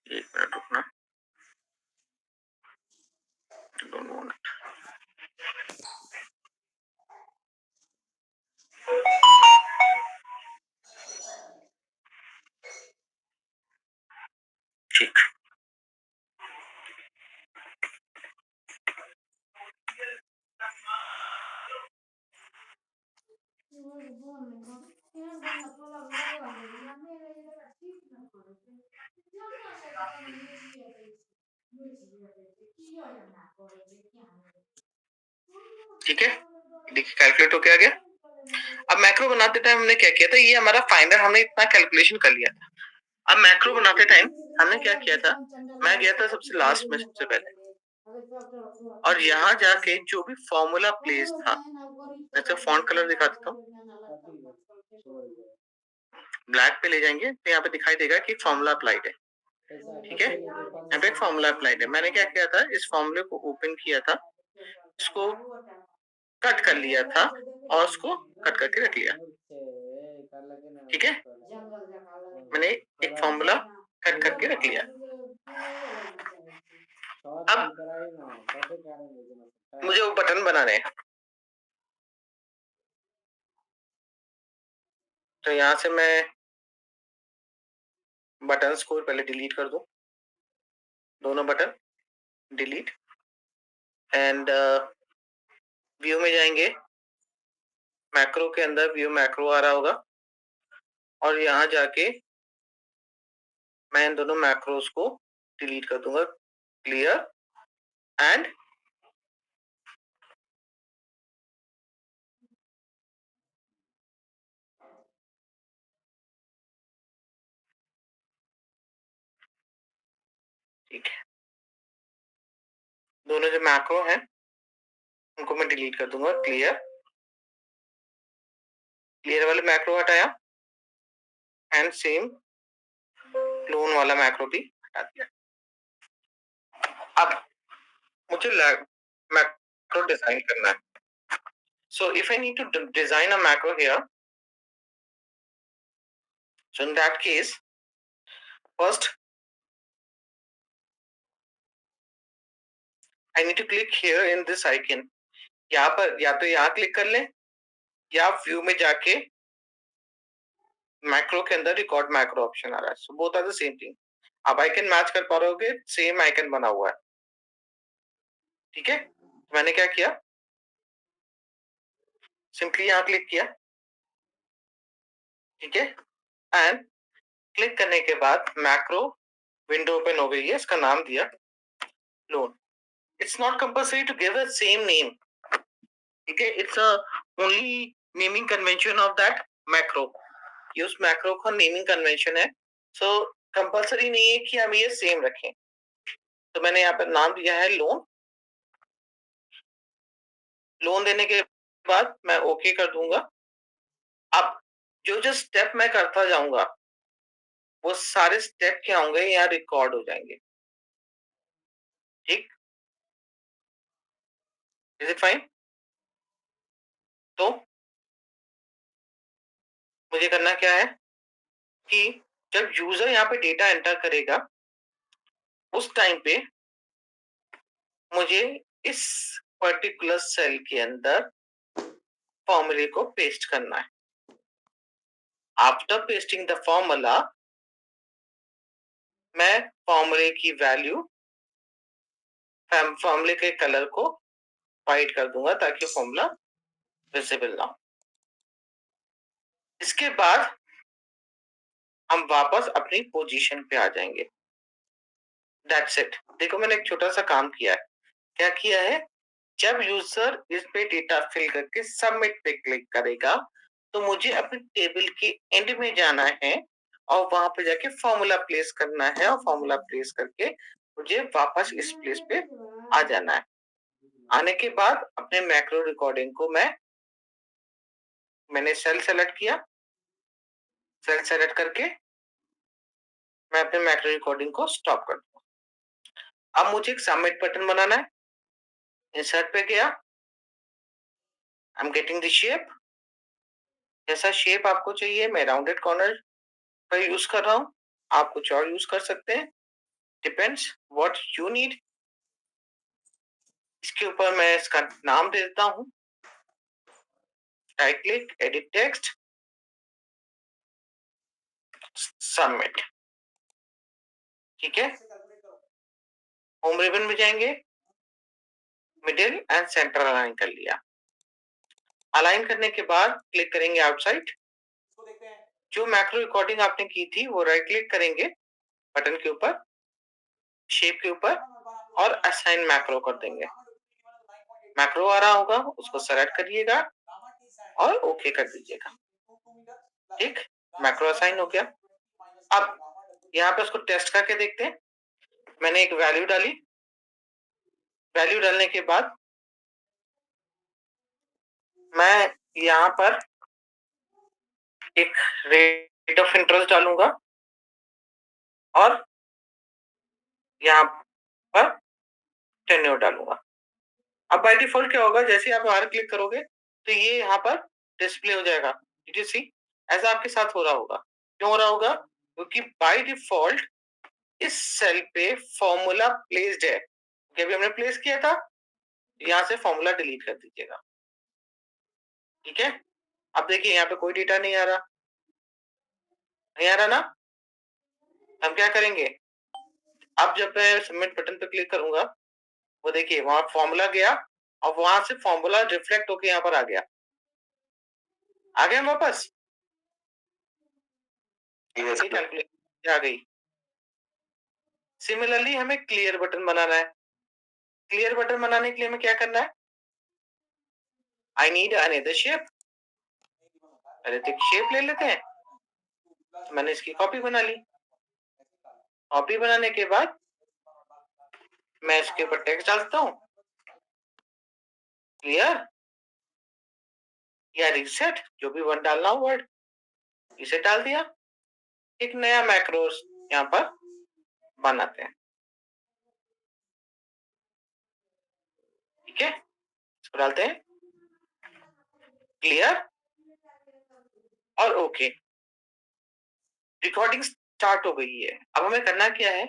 एक मिनट रुकना, दोनों मिनट। ठीक, ठीक है, देखिए कैलकुलेट होके आ गया। अब मैक्रो बनाते टाइम हमने क्या किया था, ये हमारा फाइनल, हमने इतना कैलकुलेशन कर लिया था। अब मैक्रो बनाते टाइम हमने क्या किया था, मैं गया था सबसे लास्ट में, सबसे पहले, और यहाँ जाके जो भी फॉर्मूला प्लेस था, जैसे फॉन्ट कलर दिखा देता हूँ, ब्लैक पे ले जाएंगे तो यहाँ पे दिखाई देगा कि फॉर्मूला अप्लाइड है। ठीक है, यहाँ पे एक फॉर्मूला अप्लाइड है। मैंने क्या किया था, इस फॉर्मूले को ओपन किया था, इसको कट कर लिया था और उसको कट करके रख लिया। ठीक है, मैंने एक फॉर्मूला कट करके रख लिया। अब मुझे वो बटन बनाने हैं, तो यहाँ से मैं बटन्स को पहले डिलीट कर दूं, दोनों बटन डिलीट, एंड व्यू में जाएंगे, मैक्रो के अंदर व्यू मैक्रो आ रहा होगा, और यहाँ जाके मैं इन दोनों मैक्रोस को डिलीट कर दूंगा, क्लियर एंड ठीक है, दोनों जो मैक्रो हैं उनको मैं डिलीट कर दूंगा, क्लियर, क्लियर वाले मैक्रो हटाया, एंड सेम क्लोन वाला मैक्रो भी हटा दिया। अब मुझे मैक्रो डिजाइन करना है, so if I need to design a macro here, so in that case first I need to click here in this icon, यहाँ पर या तो यहाँ क्लिक कर लें या व्यू में जाके मैक्रो के अंदर रिकॉर्ड मैक्रो ऑप्शन आ रहा है, so both are the same thing. आप आइकन मैच कर पा रहे होगे, सेम आइकन बना हुआ है। ठीक है, मैंने क्या किया, सिंपली यहाँ क्लिक किया, ठीक है, एंड क्लिक करने के बाद मैक्रो विंडो ओपन हो गई है, इसका नाम दिया loan. It's not compulsory to give a same name, ठीक है, it's a only naming convention of that macro, ये उस मैक्रो का नेमिंग कन्वेंशन है, सो कंपल्सरी नहीं है कि हम ये सेम रखें। तो मैंने यहाँ पर नाम दिया है लोन, लोन देने के बाद मैं ओके कर दूंगा। अब जो जो स्टेप मैं करता जाऊंगा वो सारे स्टेप क्या होंगे, यहाँ रिकॉर्ड हो जाएंगे। ठीक, इज इट फाइन? तो मुझे करना क्या है कि जब यूजर यहाँ पे डेटा एंटर करेगा उस टाइम पे मुझे इस पर्टिकुलर सेल के अंदर फॉर्मूले को पेस्ट करना है। आफ्टर पेस्टिंग द फॉर्मूला मैं फॉर्मूले की वैल्यू, फॉर्मूले के कलर को व्हाइट कर दूंगा ताकि फॉर्मूला विजिबल ना हो। इसके बाद हम वापस अपनी पोजीशन पे आ जाएंगे। That's it. देखो मैंने एक छोटा सा काम किया है, क्या किया है, जब यूजर इस पे डेटा फिल करके सबमिट पे क्लिक करेगा तो मुझे अपने टेबल के एंड में जाना है और वहां पे जाके फॉर्मूला प्लेस करना है, और फॉर्मूला प्लेस करके मुझे वापस इस प्लेस पे आ जाना है। आने के बाद अपने मैक्रो रिकॉर्डिंग को मैंने सेल सेलेक्ट किया, सेल सेलेक्ट करके मैं अपने मैक्रो रिकॉर्डिंग को स्टॉप कर दूंगा। अब मुझे एक सबमिट बटन बनाना है, इंसर्ट पे गया, I am getting the shape, जैसा शेप आपको चाहिए मैं राउंडेड कॉर्नर का यूज कर रहा हूँ, आप कुछ और यूज कर सकते हैं। Depends what you need. इसके ऊपर मैं इसका नाम दे देता हूं, right click, edit text, submit. ठीक है, होम रिबन में जाएंगे, मिडिल एंड सेंटर अलाइन कर लिया। अलाइन करने के बाद क्लिक करेंगे आउटसाइड। जो मैक्रो रिकॉर्डिंग आपने की थी वो राइट क्लिक करेंगे बटन के ऊपर, शेप के ऊपर, और असाइन मैक्रो कर देंगे। मैक्रो आ रहा होगा, उसको सेलेक्ट करिएगा और ओके कर दीजिएगा। ठीक, मैक्रो असाइन हो गया। अब यहाँ पे उसको टेस्ट करके देखते हैं। मैंने एक वैल्यू डाली, वैल्यू डालने के बाद मैं यहाँ पर एक रेट ऑफ इंटरेस्ट डालूंगा और यहाँ पर टेन्योर डालूंगा। अब बाय डिफॉल्ट क्या होगा, जैसे आप बाहर क्लिक करोगे तो ये यहाँ पर डिस्प्ले हो जाएगा। Did you see? ऐसा आपके साथ हो रहा होगा। क्यों हो रहा होगा? क्योंकि बाय डिफॉल्ट इस सेल पे फॉर्मूला प्लेस्ड है, क्योंकि अभी हमने प्लेस किया था। यहाँ से फॉर्मूला डिलीट कर दीजिएगा। ठीक है, अब देखिए यहाँ पे कोई डेटा नहीं आ रहा, नहीं आ रहा ना। हम क्या करेंगे, अब जब मैं सबमिट बटन पे क्लिक करूंगा, वो देखिए वहां फॉर्मूला गया और वहां से फॉर्मूला रिफ्लेक्ट होके यहाँ पर आ गया। आ गया वापस, कैलकुलेट आ गई। सिमिलरली हमें क्लियर बटन बनाना है। क्लियर बटन बनाने के लिए हमें क्या करना है, आई नीड अनदर शेप। पहले तो शेप ले लेते हैं, तो मैंने इसकी कॉपी बना ली। कॉपी बनाने के बाद मैं इसके ऊपर टेक्स्ट डालता हूँ, क्लियर या रिसेट, जो भी वर्ड डालना हो वर्ड, इसे डाल दिया। एक नया मैक्रोस यहाँ पर बनाते हैं। ठीक है, इसको डालते हैं, क्लियर और ओके। रिकॉर्डिंग स्टार्ट हो गई है। अब हमें करना क्या है,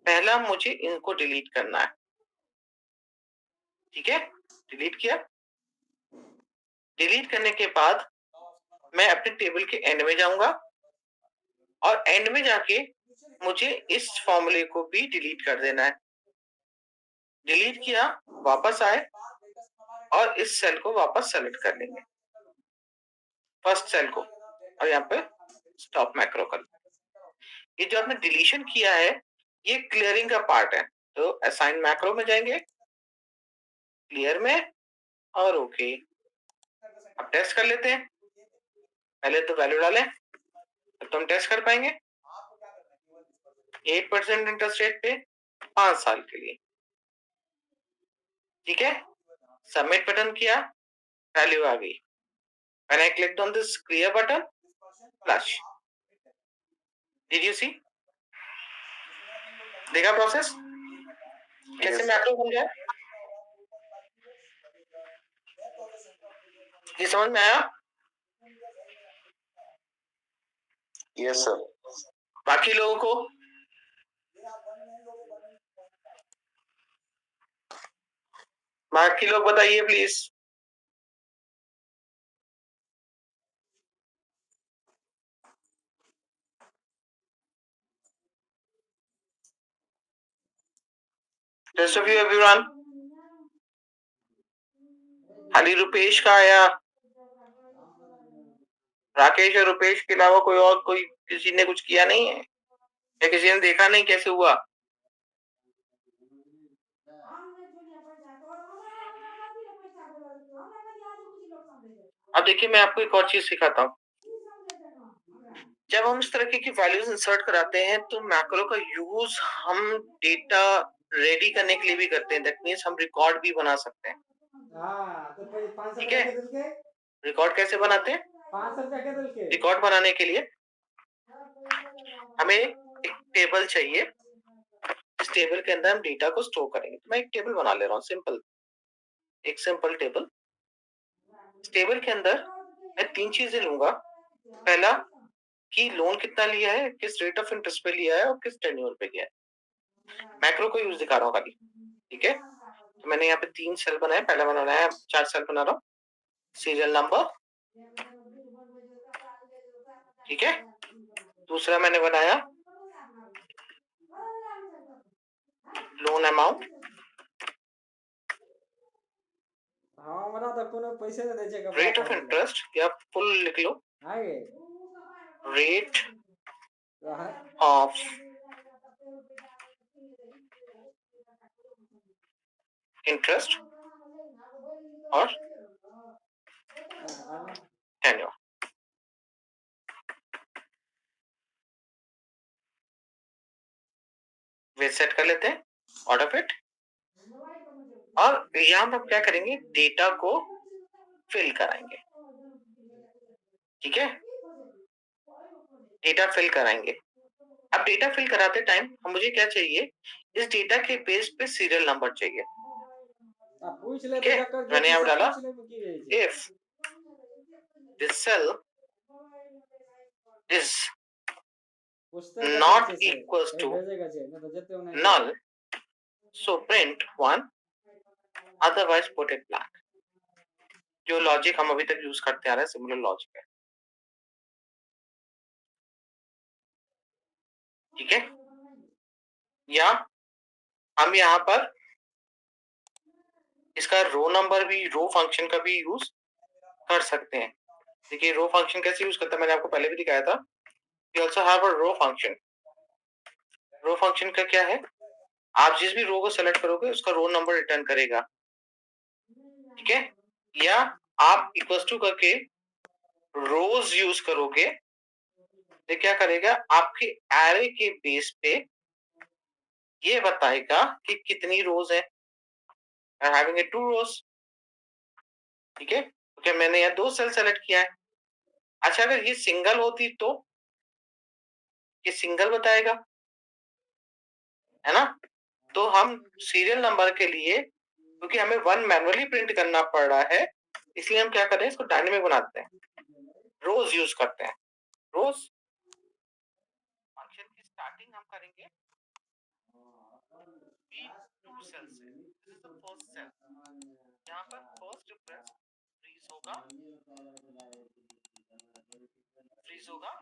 पहला मुझे इनको डिलीट करना है। ठीक है, डिलीट किया। डिलीट करने के बाद मैं अपने टेबल के एंड में जाऊंगा और एंड में जाके मुझे इस फॉर्मूले को भी डिलीट कर देना है। डिलीट किया, वापस आए और इस सेल को वापस सेलेक्ट कर लेंगे, फर्स्ट सेल को, और यहाँ पे स्टॉप मैक्रो कर। ये जो आपने डिलीशन किया है ये क्लियरिंग का पार्ट है, तो असाइन मैक्रो में जाएंगे, क्लियर में, और ओके। अब टेस्ट कर लेते हैं। पहले तो वैल्यू डालें तो हम टेस्ट कर पाएंगे। 8% इंटरेस्ट रेट पे 5 साल के लिए। ठीक है, सबमिट बटन किया, वैल्यू आ गई। When I clicked on this clear button, flush. Did you see? देखा प्रोसेस कैसे मैक्रो बन गया? ये समझ में आया? Yes sir. बाकी लोगों को बाकी लोग बताइए please. Rest of you everyone. खाली रुपेश का आया, राकेश और रुपेश के अलावा कोई और कोई किसी ने कुछ किया नहीं है या किसी ने देखा नहीं कैसे हुआ? अब देखिए मैं आपको एक और चीज सिखाता हूँ। जब हम इस तरीके की वैल्यूज इंसर्ट कराते हैं तो मैक्रो का यूज हम डेटा रेडी करने के लिए भी करते हैं। दैट मींस हम रिकॉर्ड भी बना सकते हैं। ठीक है, रिकॉर्ड कैसे बनाते हैं? 500 रुपया के दिल के रिकॉर्ड बनाने के लिए हमें एक टेबल चाहिए। इस टेबल के अंदर हम डेटा को स्टोर करेंगे। तो मैं एक टेबल बना ले रहा हूँ, सिंपल, एक सिंपल टेबल। इस टेबल के अंदर मैं 3 चीजें लूंगा। पहला कि लोन कितना लिया है, किस रेट ऑफ इंटरेस्ट पे लिया है और किस टेन्योर पे लिया है। मैक्रो को यूज दिखा रहा हूँ खाली, ठीक है। तो मैंने यहाँ पे 3 सेल बनाए, पहला मैंने बनाया 4 सेल बना रहा हूँ, सीरियल नंबर, ठीक है। दूसरा मैंने बनाया लोन अमाउंट, हाँ हमरा तो कोनो पैसे नहीं दे छै कपड़ा रेट ऑफ इंटरेस्ट या फुल लिख लो, आगे रेट ऑफ इंटरेस्ट और टेन्योर, वे सेट कर लेते हैं ऑर्डर फिट। और यहाँ पर क्या करेंगे, डेटा को फिल कराएंगे, ठीक है। डेटा फिल कराएंगे। अब डेटा फिल कराते टाइम मुझे क्या चाहिए, इस डेटा के बेस पे सीरियल नंबर चाहिए, पूछ ले ठीक है। मैंने यहाँ डाला if this cell is not equals to null, so print 1, otherwise put it blank। जो लॉजिक हम अभी तक यूज करते आ रहे हैं, सिमिलर लॉजिक है, ठीक है। या हम यहाँ पर इसका रो नंबर भी, रो फंक्शन का भी यूज कर सकते हैं। देखिए रो फंक्शन कैसे यूज करता है, मैंने आपको पहले भी दिखाया था। We also have a row function। Row function का क्या है, आप जिस भी रो को सेलेक्ट करोगे उसका रो नंबर रिटर्न करेगा, ठीक है। या आप इक्वल टू करके रोज यूज करोगे तो क्या करेगा, आपके एरे के बेस पे ये बताएगा कि कितनी रोज है, हैविंग ए 2 रोज, ठीक है। क्योंकि मैंने यहाँ 2 सेल सेलेक्ट किया है। अच्छा अगर ये सिंगल होती तो ये सिंगल बताएगा, है ना। तो हम सीरियल नंबर के लिए, क्योंकि हमें 1 मैनुअली प्रिंट करना पड़ रहा है, इसलिए हम क्या कर रहे हैं, इसको डायनेमिक बनाते हैं, रोज यूज करते हैं। रोज फंक्शन की स्टार्टिंग हम करेंगे B2 सेल से, this is the first cell, यहाँ पर फर्स्ट डिफरेंस फ्रीज होगा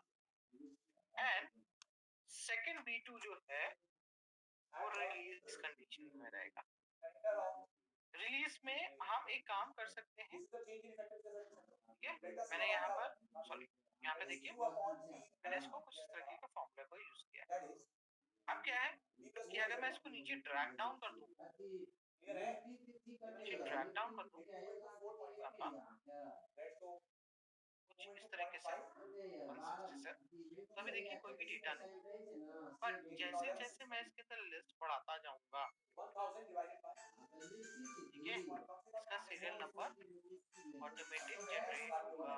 एंड सेकंड B2 जो है वो रिलीज कंडीशन में रहेगा। रिलीज में हम एक काम कर सकते हैं, ठीक है। मैंने यहाँ पर सॉरी यहाँ पे देखिए मैंने इसको कुछ इस तरीके का फॉर्मूला को यूज किया। अब क्या है कि अगर मैं इसको नीचे ड्रैग डाउन कर दूं, नीचे ड्रैग डाउन कर दूं कुछ इस तरीके से 167, तो अभी देखिए कोई भी डेटा नहीं, बट जैसे जैसे मैं इसके अंदर लिस्ट बढ़ाता जाऊंगा, ठीक है, इसका सीरियल नंबर ऑटोमेटिक जनरेट होगा,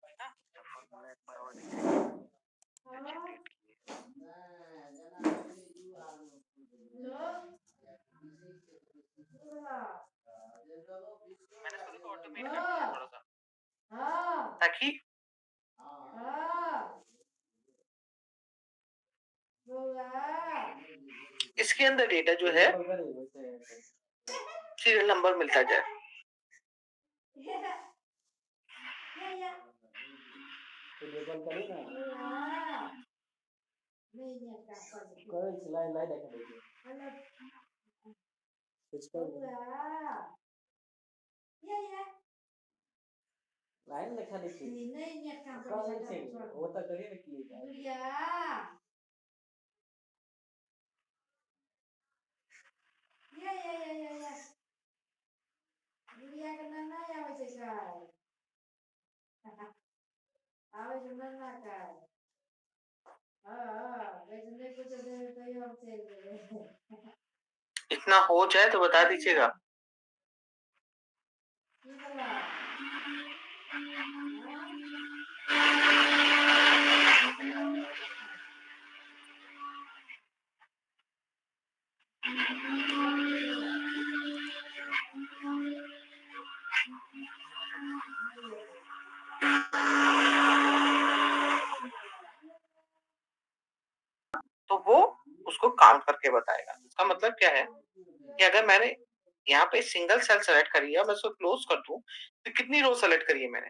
है ना। फॉर्मूला एक बार और देखेंगे जनरेट किए, मैंने इसको देखो ऑटोमेट कर दिया थोड़ा सा, ताकि इसके अंदर डेटा जो है सीरियल नंबर मिलता जाए। लाइन लिखा देखिए नहीं नेट काम कर वो तो करिए ना क्लिक गुड़िया ये गुड़िया के नन्ना आवे छै का आवे छै नन्ना का हां लेकिन नहीं कुछ दे तो ये हम चल गए। इतना हो जाए तो बता दीजिएगा। उसको काउंट करके बताएगा। इसका मतलब क्या है कि अगर मैंने यहाँ पे सिंगल सेल सेलेक्ट करी है, मैं उसको क्लोज कर दूं, तो कितनी रो सेलेक्ट करी है मैंने?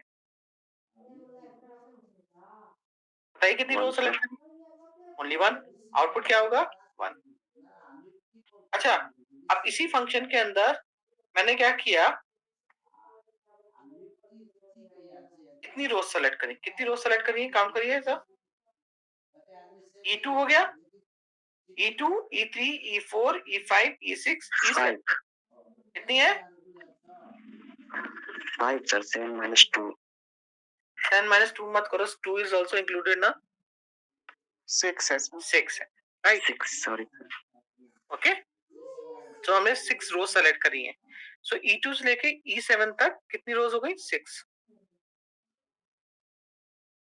बताइए कितनी रो सेलेक्ट करी? Only one. आउटपुट क्या होगा? वन। अच्छा, अब इसी फंक्शन के अंदर मैंने क्या किया, कितनी रोज सेलेक्ट करी? कितनी रोज सेलेक्ट करी? काउंट करिए सर। E2 हो गया, E2, E3, E4, E5, E6, E7 कितनी है? 5 sir, 7 minus 2. 10 minus 2 मत करो, 2 is also included ना? 6 है sir. 6 है, राइट? 6 sorry sir. ओके, तो हमने 6 रोज सेलेक्ट करी है। सो E2 से लेके E7 तक कितनी रोज हो गई? 6।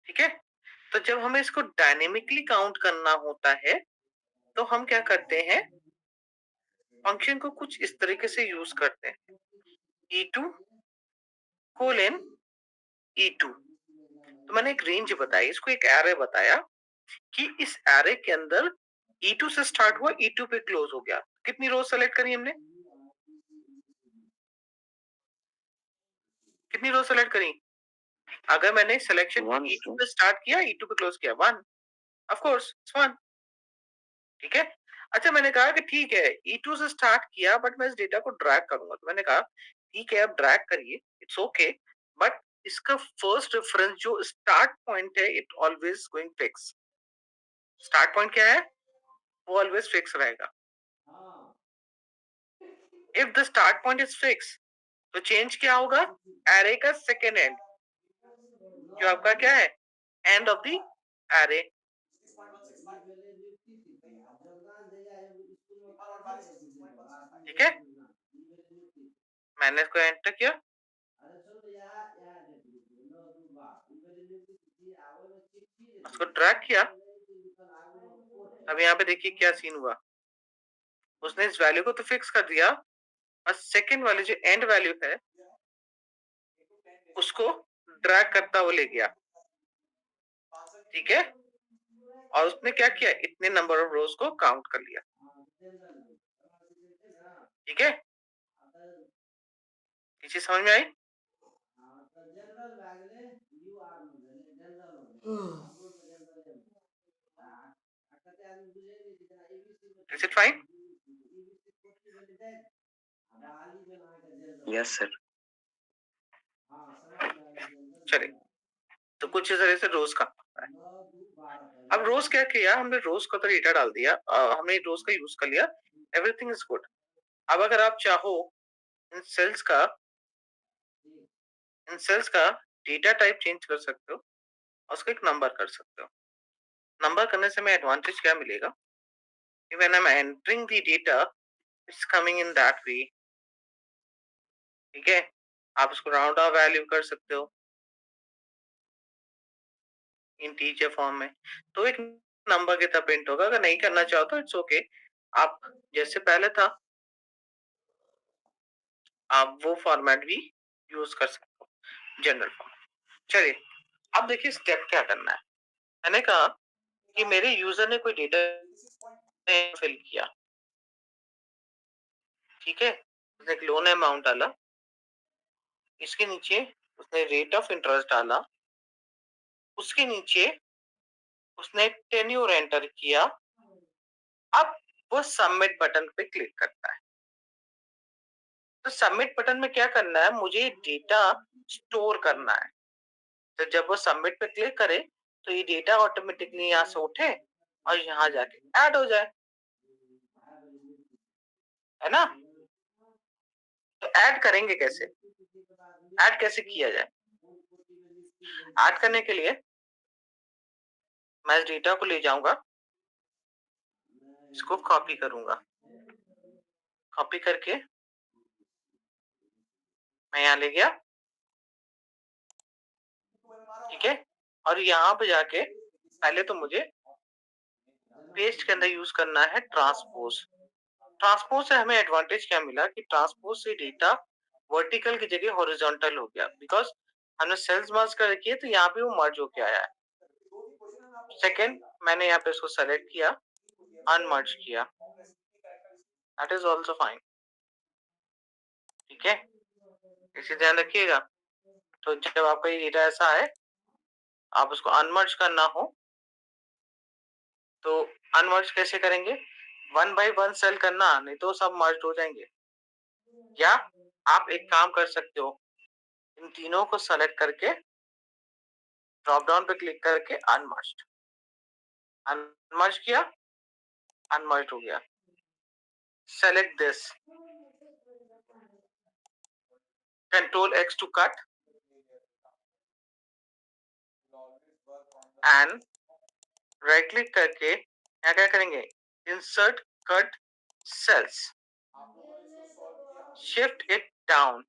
ठीक है, तो जब हमें इसको डायनेमिकली काउंट करना होता है तो हम क्या करते हैं, फंक्शन को कुछ इस तरीके से यूज करते हैं, E2 कोलन E2। तो मैंने एक रेंज बताई, इसको एक एरे बताया कि इस एरे के अंदर E2 से स्टार्ट हुआ, E2 पे क्लोज हो गया। कितनी रोज सेलेक्ट करी हमने? कितनी रोज सेलेक्ट करी? अगर मैंने सिलेक्शन E2 पे स्टार्ट किया, E2 पे क्लोज किया, 1, ऑफ कोर्स इट्स 1। ठीक है, अच्छा मैंने कहा कि ठीक है E2 से स्टार्ट किया बट मैं इस डेटा को ड्रैग करूंगा, तो मैंने कहा ठीक है आप ड्रैग करिए, इट्स ओके, बट इसका फर्स्ट रेफरेंस जो स्टार्ट पॉइंट है it always going fix. Start point क्या है? वो ऑलवेज फिक्स रहेगा। If the start point is fix तो चेंज क्या होगा? एरे का सेकेंड एंड, जो आपका क्या है? End of the array. ठीक है, मैंने इसको एंटर किया, उसको ड्रैग किया। अब यहाँ पे देखिए क्या सीन हुआ, उसने इस वैल्यू को तो फिक्स कर दिया और सेकंड वाली जो एंड वैल्यू है उसको ड्रैग करता हुआ ले गया। ठीक है, और उसने क्या किया, इतने नंबर ऑफ रोज को काउंट कर लिया। ठीक है, ये चीज समझ में आई? Is it fine? Yes sir. चलिए, तो कुछ इस तरह से रोज का होता है। अब रोज क्या किया हमने, रोज का तो डेटा डाल दिया, हमने रोज का यूज कर लिया, एवरीथिंग इज गुड। अब अगर आप चाहो इन सेल्स का इन सेल्स का डेटा टाइप चेंज कर सकते हो और उसको एक नंबर कर सकते हो। नंबर करने से मैं एडवांटेज क्या मिलेगा, when I am entering the data it's coming in that way. ठीक है, आप उसको राउंड ऑफ वैल्यू कर सकते हो इंटीजर फॉर्म में, तो एक नंबर की तरह प्रिंट होगा। अगर नहीं करना चाहो तो इट्स ओके, आप जैसे पहले था आप वो फॉर्मेट भी यूज कर सकते हो, जनरल फॉर्म। चलिए, अब देखिए स्टेप क्या करना है। मैंने कहा कि मेरे यूजर ने कोई डेटा फिल किया, ठीक है, उसने एक लोन अमाउंट डाला, इसके नीचे उसने रेट ऑफ इंटरेस्ट डाला, उसके नीचे उसने टेन्योर एंटर किया। अब वो सबमिट बटन पे क्लिक करता है। तो सबमिट बटन में क्या करना है, मुझे डेटा स्टोर करना है। तो जब वो सबमिट पे क्लिक करे तो ये डेटा ऑटोमेटिकली यहाँ से उठे और यहाँ जाके ऐड हो जाए, है ना? तो ऐड करेंगे कैसे, ऐड कैसे किया जाए? ऐड करने के लिए मैं इस डेटा को ले जाऊंगा, इसको कॉपी करूंगा, कॉपी करके मैं यहाँ ले गया। ठीक है, और यहाँ पे जाके पहले तो मुझे पेस्ट के अंदर यूज करना है ट्रांसपोज। ट्रांसपोज से हमें एडवांटेज क्या मिला कि ट्रांसपोज से डेटा वर्टिकल की जगह हॉरिजॉन्टल हो गया, बिकॉज हमने सेल्स मर्ज कर रखी है तो यहाँ पे वो मर्ज होके आया है। सेकंड, मैंने यहाँ पे इसको सेलेक्ट किया, अनमर्ज किया, दैट इज ऑल्सो फाइन। ठीक है, इसे ध्यान रखिएगा। तो जब आपका ये डेटा ऐसा है, आप उसको अनमर्ज करना हो तो अनमर्ज कैसे करेंगे? 1 by 1 सेल करना, नहीं तो सब मर्ज हो जाएंगे। या आप एक काम कर सकते हो, इन तीनों को सेलेक्ट करके ड्रॉप डाउन पे क्लिक करके अनमर्ज किया, अनमर्ज हो गया। Select this, control X to cut and right click करके क्या क्या करेंगे? Insert cut cells, shift it down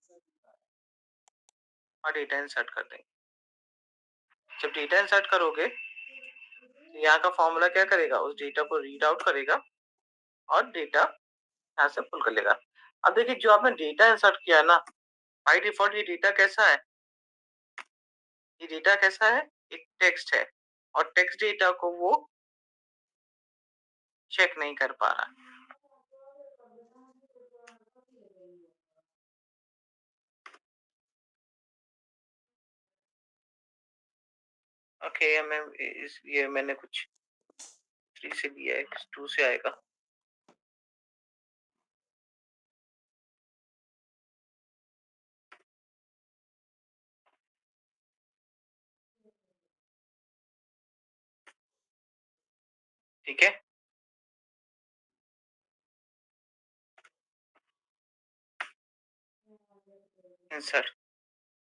और डेटा इंसर्ट कर देंगे। जब डेटा इंसर्ट करोगे तो यहाँ का फॉर्मूला क्या करेगा? उस डेटा को रीड आउट करेगा और डेटा यहाँ से पुल कर लेगा। अब देखिए, जो आपने डेटा इंसर्ट किया ना, बाय डिफॉल्ट ये डेटा कैसा है? ये डेटा कैसा है? एक टेक्स्ट है, और टेक्स्ट डेटा को वो चेक नहीं कर पा रहा। ओके, ये मैंने कुछ 3 से दिया है, 2 से आएगा। ठीक है, इंसर्ट,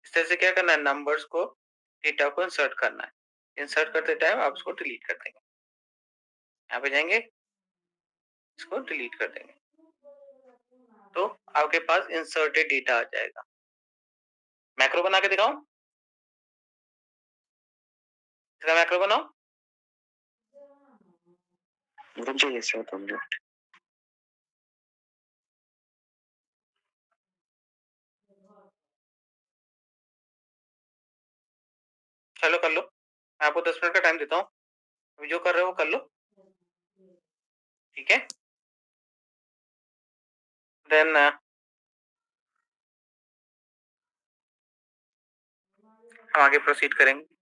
इस तरह से क्या करना है? नंबर्स को, डेटा को इंसर्ट करना है। इंसर्ट करते टाइम आप उसको डिलीट कर देंगे। यहाँ पे जाएंगे, इसको डिलीट कर देंगे, तो आपके पास इंसर्टेड डेटा आ जाएगा। मैक्रो बना के दिखाऊं? इसका मैक्रो बनाओ। मुझे ये सब कंप्लीट। चलो कर लो, मैं आपको 10 मिनट का टाइम देता हूँ, अभी जो कर रहे हो वो कर लो। ठीक है, देन हम आगे प्रोसीड करेंगे।